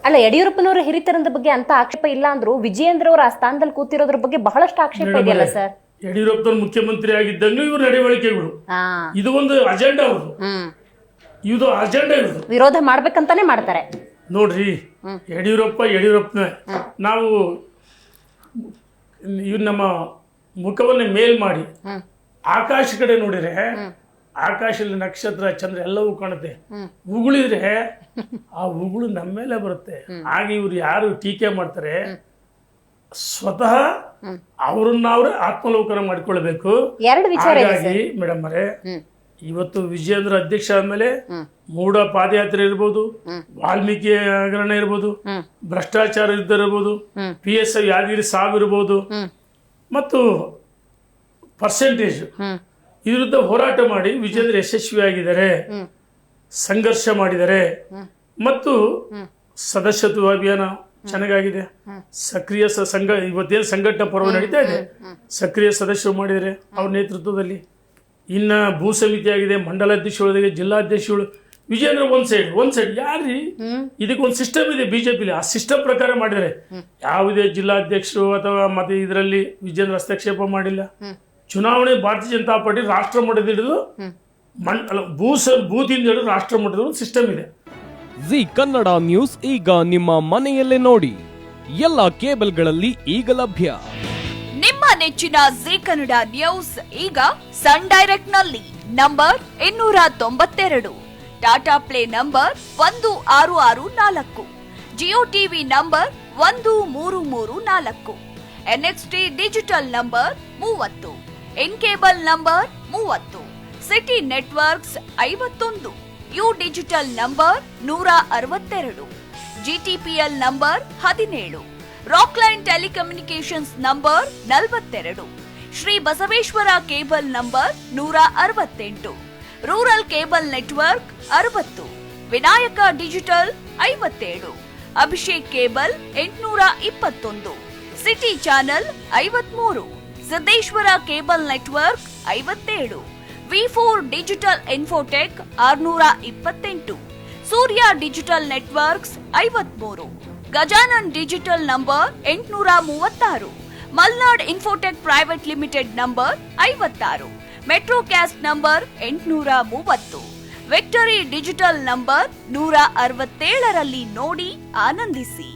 ಅಲ್ಲ, ಯಡಿಯೂರಪ್ಪನವರ ಹಿರಿತನದ ಬಗ್ಗೆ ಅಂತ ಆಕ್ಷೇಪ ಇಲ್ಲ ಅಂದ್ರು ವಿಜಯೇಂದ್ರ ಅವರ ಆ ಸ್ಥಾನದಲ್ಲಿ ಕೂತಿರೋದ್ರ ಬಗ್ಗೆ ಬಹಳಷ್ಟು ಆಕ್ಷೇಪ ಇದೆಯಲ್ಲ ಸರ್. ಯಡಿಯೂರಪ್ಪನ ಮುಖ್ಯಮಂತ್ರಿ ಆಗಿದ್ದಂಗ್ಲೂ ಇವ್ರ ನಡವಳಿಕೆಗಳು, ಇದು ಒಂದು ಅಜೆಂಡಾ ಅವ್ರದ್ದು, ಇದು ಅಜೆಂಡಾ ಇವ್ರದ್ದು, ವಿರೋಧ ಮಾಡ್ಬೇಕಂತಾನೆ ಮಾಡ್ತಾರೆ ನೋಡ್ರಿ. ಯಡಿಯೂರಪ್ಪನ ನಾವು ಇವ್ ನಮ್ಮ ಮುಖವನ್ನೇ ಮೇಲ್ ಮಾಡಿ ಆಕಾಶ ಕಡೆ ನೋಡಿದ್ರೆ ಆಕಾಶದಲ್ಲಿ ನಕ್ಷತ್ರ ಚಂದ್ರ ಎಲ್ಲವೂ ಕಾಣುತ್ತೆ. ಉಗುಳಿದ್ರೆ ಆ ಉಗುಳು ನಮ್ಮ ಮೇಲೆ ಬರುತ್ತೆ. ಹಾಗೆ ಇವ್ರು ಯಾರು ಟೀಕೆ ಮಾಡ್ತಾರೆ ಸ್ವತಃ ಅವ್ರನ್ನ ಅವ್ರೆ ಆತ್ಮಲೋಕನ ಮಾಡ್ಕೊಳ್ಬೇಕು. ಹಾಗಾಗಿ ಮೇಡಮ್ ಅವರೇ, ಇವತ್ತು ವಿಜಯೇಂದ್ರ ಅಧ್ಯಕ್ಷ ಆದ್ಮೇಲೆ ಮೂಢ ಪಾದಯಾತ್ರೆ ಇರ್ಬೋದು, ವಾಲ್ಮೀಕಿ ಹಗರಣ ಇರ್ಬೋದು, ಭ್ರಷ್ಟಾಚಾರ ಇರ್ಬೋದು, PSI ಯಾದಗಿರಿ ಸಾವು ಇರ್ಬೋದು, ಮತ್ತು ಪರ್ಸೆಂಟೇಜ್ ವಿರುದ್ಧ ಹೋರಾಟ ಮಾಡಿ ವಿಜೇಂದ್ರ ಯಶಸ್ವಿಯಾಗಿದ್ದಾರೆ, ಸಂಘರ್ಷ ಮಾಡಿದ್ದಾರೆ. ಮತ್ತು ಸದಸ್ಯತ್ವ ಅಭಿಯಾನ ಚೆನ್ನಾಗಿದೆ. ಸಕ್ರಿಯ ಇವತ್ತೇನು ಸಂಘಟನಾ ಪರ್ವ ನಡೀತಾ ಇದೆ, ಸಕ್ರಿಯ ಸದಸ್ಯರು ಮಾಡಿದ್ದಾರೆ ಅವ್ರ ನೇತೃತ್ವದಲ್ಲಿ. ಇನ್ನ ಭೂ ಸಮಿತಿ ಆಗಿದೆ, ಮಂಡಲಾಧ್ಯಕ್ಷಗಳು, ಜಿಲ್ಲಾಧ್ಯಕ್ಷಗಳು. ವಿಜೇಂದ್ರ ಒಂದ್ ಸೈಡ್ ಯಾರ್ರಿ, ಇದಕ್ಕೊಂದು ಸಿಸ್ಟಮ್ ಇದೆ ಬಿಜೆಪಿಲಿ, ಆ ಸಿಸ್ಟಮ್ ಪ್ರಕಾರ ಮಾಡಿದ್ದಾರೆ. ಯಾವುದೇ ಜಿಲ್ಲಾಧ್ಯಕ್ಷರು ಅಥವಾ ಮತ್ತೆ ಇದರಲ್ಲಿ ವಿಜೇಂದ್ರ ಹಸ್ತಕ್ಷೇಪ ಮಾಡಿಲ್ಲ. ಚುನಾವಣೆ ಭಾರತೀಯ ಜನತಾ ಪಾರ್ಟಿ ರಾಷ್ಟ್ರ ಮಟ್ಟದ ಹಿಡಿದು ಬೂತಿಂದ ಹಿಡಿದು ರಾಷ್ಟ್ರ ಮಟ್ಟದ ಒಂದು ಸಿಸ್ಟಮ್ ಇದೆ. ಜಿ ಕನ್ನಡ ನ್ಯೂಸ್ ಈಗ ನಿಮ್ಮ ಮನೆಯಲ್ಲೇ ನೋಡಿ, ಎಲ್ಲ ಕೇಬಲ್ಗಳಲ್ಲಿ ಈಗ ಲಭ್ಯ. ನಿಮ್ಮ ನೆಚ್ಚಿನ ಜಿ ಕನ್ನಡ ನ್ಯೂಸ್ ಈಗ ಸನ್ ಡೈರೆಕ್ಟ್ ನಲ್ಲಿ number 292, Tata play number 1664, Jio TV number 1334, NXT digital number 30, N cable number 30, city networks 51, U digital number 162, GTPL number 17, Rockline telecommunications number 42, Shri Basaveshwara cable number 168, rural cable network 60, Vinayaka digital 57, Abhishek cable 821, city channel 53, Siddeshwara cable network 57, V4 digital Infotech 628, ಸೂರ್ಯ digital networks 53, Gajanan digital number 836, Malnad Infotech private limited number 56, Metrocast number 830, Victory digital number 167ರಲ್ಲಿ ನೋಡಿ ಆನಂದಿಸಿ.